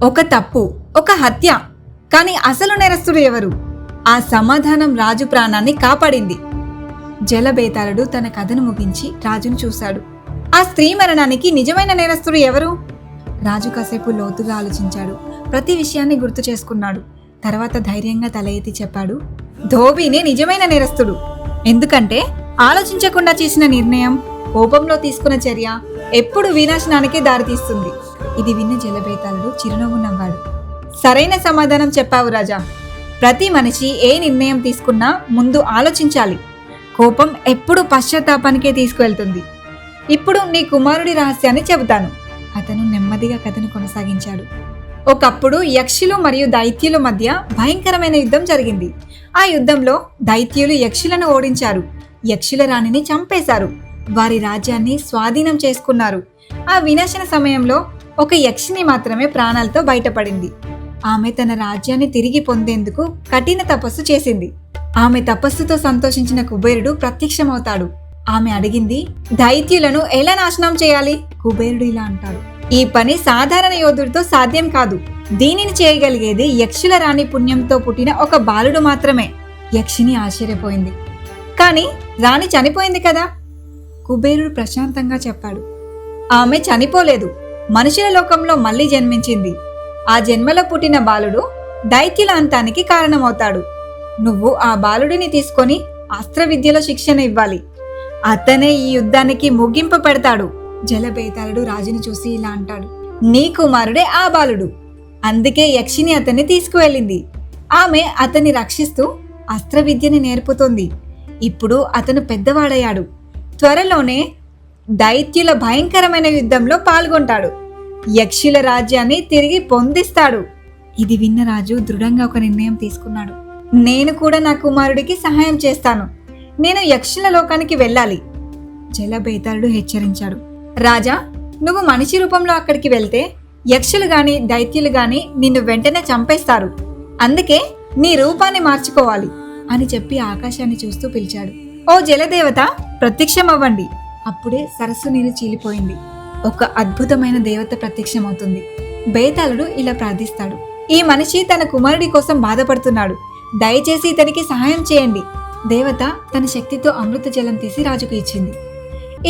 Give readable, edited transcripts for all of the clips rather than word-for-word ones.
ఒక తప్పు, ఒక హత్య. కానీ అసలు నేరస్తుడు ఎవరు? ఆ సమాధానం రాజు ప్రాణాన్ని కాపాడింది. జలబేతాళుడు తన కథను ముగించి రాజును చూశాడు. ఆ స్త్రీ మరణానికి నిజమైన నేరస్తుడు ఎవరు? రాజు కాసేపు లోతుగా ఆలోచించాడు. ప్రతి విషయాన్ని గుర్తు చేసుకున్నాడు. తర్వాత ధైర్యంగా తల ఎత్తి చెప్పాడు, ధోబీనే నిజమైన నేరస్తుడు. ఎందుకంటే ఆలోచించకుండా చేసిన నిర్ణయం, కోపంలో తీసుకున్న చర్య ఎప్పుడు వినాశనానికే దారితీస్తుంది. ఇది విన్న జలబేతాళుడు చిరునవ్వు నవ్వాడు. సరైన సమాధానం చెప్పావు రాజా. ప్రతి మనిషి ఏ నిర్ణయం తీసుకున్నా ముందు ఆలోచించాలి. కోపం ఎప్పుడు పశ్చాత్తాపానికే తీసుకువెళ్తుంది. ఇప్పుడు నీ కుమారుడి రహస్యాన్ని చెబుతాను. అతను నెమ్మదిగా కథను కొనసాగించాడు. ఒకప్పుడు యక్షులు మరియు దైత్యుల మధ్య భయంకరమైన యుద్ధం జరిగింది. ఆ యుద్ధంలో దైత్యులు యక్షులను ఓడించారు. యక్షుల రాణిని చంపేశారు. వారి రాజ్యాన్ని స్వాధీనం చేసుకున్నారు. ఆ వినాశన సమయంలో ఒక యక్షిని మాత్రమే ప్రాణాలతో బయటపడింది. ఆమె తన రాజ్యాన్ని తిరిగి పొందేందుకు కఠిన తపస్సు చేసింది. ఆమె తపస్సుతో సంతోషించిన కుబేరుడు ప్రత్యక్షమవుతాడు. ఆమె అడిగింది, దైత్యులను ఎలా నాశనం చేయాలి? కుబేరుడు ఇలా అంటాడు, ఈ పని సాధారణ యోధుడితో సాధ్యం కాదు. దీనిని చేయగలిగేది యక్షుల రాణి పుణ్యంతో పుట్టిన ఒక బాలుడు మాత్రమే. యక్షిని ఆశ్చర్యపోయింది. కానీ రాణి చనిపోయింది కదా? కుబేరుడు ప్రశాంతంగా చెప్పాడు, ఆమె చనిపోలేదు. మనుషుల లోకంలో మళ్ళీ జన్మించింది. ఆ జన్మలో పుట్టిన బాలుడు దైత్యుల అంతానికి కారణమవుతాడు. నువ్వు ఆ బాలుడిని తీసుకొని అస్త్ర విద్యలో శిక్షణ ఇవ్వాలి. అతనే ఈ యుద్ధానికి ముగింపు పెడతాడు. జలబేతాళుడు రాజుని చూసి ఇలా అంటాడు, నీ కుమారుడే ఆ బాలుడు. అందుకే యక్షిని అతన్ని తీసుకువెళ్ళింది. ఆమె అతన్ని రక్షిస్తూ అస్త్ర విద్యని నేర్పుతోంది. ఇప్పుడు అతను పెద్దవాడయ్యాడు. త్వరలోనే దైత్యుల భయంకరమైన యుద్ధంలో పాల్గొంటాడు. యక్షుల రాజ్యాన్ని తిరిగి పొందిస్తాడు. ఇది విన్న రాజు దృఢంగా ఒక నిర్ణయం తీసుకున్నాడు. నేను కూడా నా కుమారుడికి సహాయం చేస్తాను. నేను యక్షుల లోకానికి వెళ్ళాలి. జలబేతాళుడు హెచ్చరించాడు. రాజా, నువ్వు మనిషి రూపంలో అక్కడికి వెళ్తే యక్షులు గాని దైత్యులు గాని నిన్ను వెంటనే చంపేస్తారు. అందుకే నీ రూపాన్ని మార్చుకోవాలి అని చెప్పి ఆకాశాన్ని చూస్తూ పిలిచాడు. ఓ జలదేవత, ప్రత్యక్షమవ్వండి. అప్పుడే సరస్సు నీరు చీలిపోయింది. ఒక అద్భుతమైన దేవత ప్రత్యక్షమవుతుంది. బేతాళుడు ఇలా ప్రార్థిస్తాడు, ఈ మనిషి తన కుమారుడి కోసం బాధపడుతున్నాడు. దయచేసి ఇతనికి సహాయం చేయండి. దేవత తన శక్తితో అమృత జలం తీసి రాజుకు ఇచ్చింది.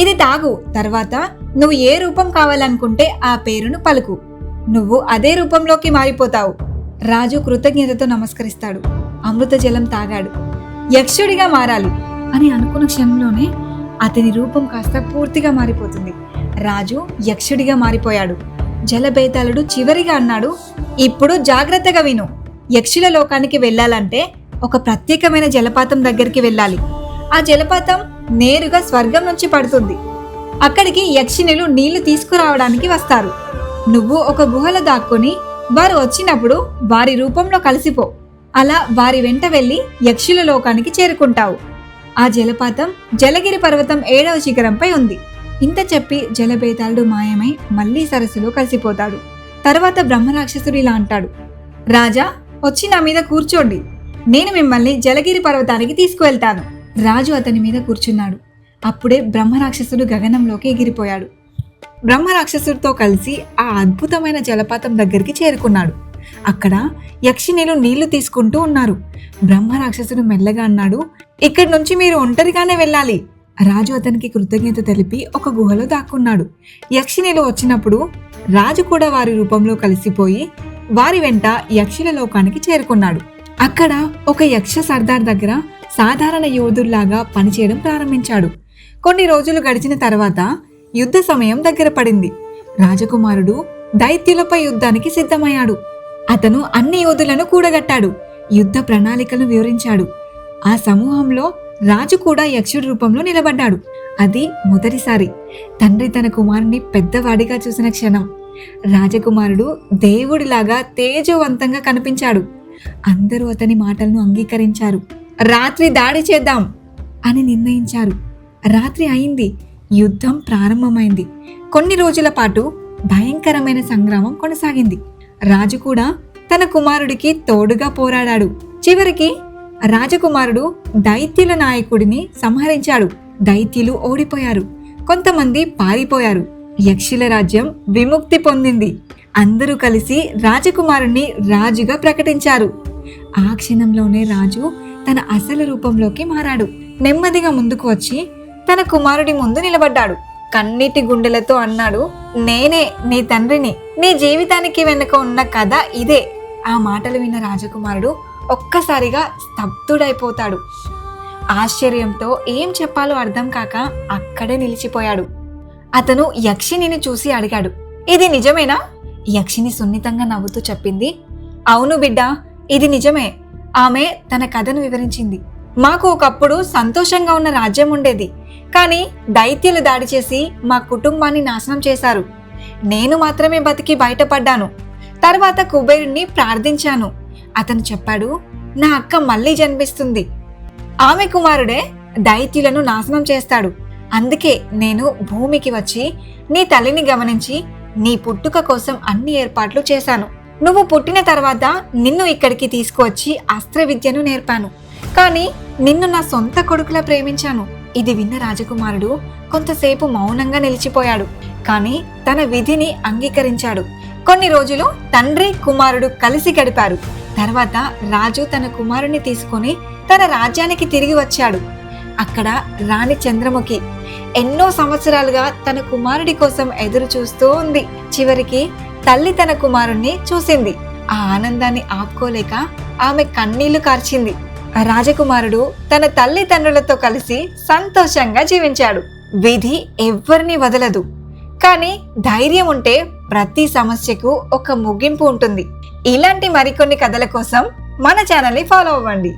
ఇది తాగు. తర్వాత నువ్వు ఏ రూపం కావాలనుకుంటే ఆ పేరును పలుకు. నువ్వు అదే రూపంలోకి మారిపోతావు. రాజు కృతజ్ఞతతో నమస్కరిస్తాడు. అమృత జలం తాగాడు. యక్షుడిగా మారాలి అని అనుకున్న క్షణంలోనే అతని రూపం కాస్త పూర్తిగా మారిపోతుంది. రాజు యక్షుడిగా మారిపోయాడు. జలబేతాళుడు చివరిగా అన్నాడు, ఇప్పుడు జాగ్రత్తగా విను. యక్షుల లోకానికి వెళ్ళాలంటే ఒక ప్రత్యేకమైన జలపాతం దగ్గరికి వెళ్ళాలి. ఆ జలపాతం నేరుగా స్వర్గం నుంచి పడుతుంది. అక్కడికి యక్షిణులు నీళ్లు తీసుకురావడానికి వస్తారు. నువ్వు ఒక గుహలో దాక్కుని వారు వచ్చినప్పుడు వారి రూపంలో కలిసిపో. అలా వారి వెంట వెళ్లి యక్షుల లోకానికి చేరుకుంటావు. ఆ జలపాతం జలగిరి పర్వతం 7వ శిఖరంపై ఉంది. ఇంత చెప్పి జలబేతాళుడు మాయమై మళ్లీ సరస్సులో కలిసిపోతాడు. తర్వాత బ్రహ్మరాక్షసుడు ఇలా అంటాడు, రాజా, వచ్చి నా మీద కూర్చోండి. నేను మిమ్మల్ని జలగిరి పర్వతానికి తీసుకువెళ్తాను. రాజు అతని మీద కూర్చున్నాడు. అప్పుడే బ్రహ్మరాక్షసుడు గగనంలోకి ఎగిరిపోయాడు. బ్రహ్మరాక్షసుడితో కలిసి ఆ అద్భుతమైన జలపాతం దగ్గరికి చేరుకున్నాడు. అక్కడ యక్షిణులు నీళ్లు తీసుకుంటూ ఉన్నారు. బ్రహ్మరాక్షసుడు మెల్లగా అన్నాడు, ఇక్కడి నుంచి మీరు ఒంటరిగానే వెళ్ళాలి. రాజు అతనికి కృతజ్ఞత తెలిపి ఒక గుహలో దాక్కున్నాడు. యక్షిణులు వచ్చినప్పుడు రాజు కూడా వారి రూపంలో కలిసిపోయి వారి వెంట యక్షుల లోకానికి చేరుకున్నాడు. అక్కడ ఒక యక్ష సర్దార్ దగ్గర సాధారణ యోధుల్లాగా పనిచేయడం ప్రారంభించాడు. కొన్ని రోజులు గడిచిన తర్వాత యుద్ధ సమయం దగ్గర పడింది. రాజకుమారుడు దైత్యులపై యుద్ధానికి సిద్ధమయ్యాడు. అతను అన్ని యోధులను కూడగట్టాడు. యుద్ధ ప్రణాళికలను వివరించాడు. ఆ సమూహంలో రాజు కూడా యక్షుడి రూపంలో నిలబడ్డాడు. అది మొదటిసారి తండ్రి తన కుమారుని పెద్దవాడిగా చూసిన క్షణం. రాజకుమారుడు దేవుడిలాగా తేజవంతంగా కనిపించాడు. అందరూ అతని మాటలను అంగీకరించారు. రాత్రి దాడి చేద్దాం అని నిర్ణయించారు. రాత్రి అయింది. యుద్ధం ప్రారంభమైంది. కొన్ని రోజుల పాటు భయంకరమైన సంగ్రామం కొనసాగింది. రాజు కూడా తన కుమారుడికి తోడుగా పోరాడాడు. చివరికి రాజకుమారుడు దైత్యుల నాయకుడిని సంహరించాడు. దైత్యులు ఓడిపోయారు. కొంతమంది పారిపోయారు. యక్షుల రాజ్యం విముక్తి పొందింది. అందరూ కలిసి రాజకుమారుణ్ణి రాజుగా ప్రకటించారు. ఆ క్షణంలోనే రాజు తన అసలు రూపంలోకి మారాడు. నెమ్మదిగా ముందుకు వచ్చి తన కుమారుడి ముందు నిలబడ్డాడు. కన్నీటి గుండెలతో అన్నాడు, నేనే నీ తండ్రిని. నీ జీవితానికి వెనుక ఉన్న కథ ఇదే. ఆ మాటలు విన్న రాజకుమారుడు ఒక్కసారిగా స్తబ్దుడైపోతాడు. ఆశ్చర్యంతో ఏం చెప్పాలో అర్థం కాక అక్కడే నిలిచిపోయాడు. అతను యక్షిణిని చూసి అడిగాడు, ఇది నిజమేనా? యక్షిణి సున్నితంగా నవ్వుతూ చెప్పింది, అవును బిడ్డ, ఇది నిజమే. ఆమె తన కథను వివరించింది. మాకు ఒకప్పుడు సంతోషంగా ఉన్న రాజ్యం ఉండేది. కానీ దైత్యులు దాడి చేసి మా కుటుంబాన్ని నాశనం చేశారు. నేను మాత్రమే బతికి బయటపడ్డాను. తర్వాత కుబేరుణ్ణి ప్రార్థించాను. అతను చెప్పాడు, నా అక్క మళ్ళీ జన్మిస్తుంది. ఆమె కుమారుడే దైత్యులను నాశనం చేస్తాడు. అందుకే నేను భూమికి వచ్చి నీ తల్లిని గమనించి నీ పుట్టుక కోసం అన్ని ఏర్పాట్లు చేశాను. నువ్వు పుట్టిన తర్వాత నిన్ను ఇక్కడికి తీసుకువచ్చి అస్త్ర విద్యను నేర్పాను. కానీ నిన్ను నా సొంత కొడుకులా ప్రేమించాను. ఇది విన్న రాజకుమారుడు కొంతసేపు మౌనంగా నిలిచిపోయాడు. కానీ తన విధిని అంగీకరించాడు. కొన్ని రోజులు తండ్రి కుమారుడు కలిసి గడిపారు. తర్వాత రాజు తన కుమారుని తీసుకుని తన రాజ్యానికి తిరిగి వచ్చాడు. అక్కడ రాణి చంద్రముఖి ఎన్నో సంవత్సరాలుగా తన కుమారుడి కోసం ఎదురు చూస్తూ ఉంది. చివరికి తల్లి తన కుమారుణ్ణి చూసింది. ఆ ఆనందాన్ని ఆపుకోలేక ఆమె కన్నీళ్లు కార్చింది. రాజకుమారుడు తన తల్లిదండ్రులతో కలిసి సంతోషంగా జీవించాడు. విధి ఎవ్వరిని వదలదు. కానీ ధైర్యం ఉంటే ప్రతి సమస్యకు ఒక ముగింపు ఉంటుంది. ఇలాంటి మరికొన్ని కథల కోసం మన ఛానల్ని ఫాలో అవ్వండి.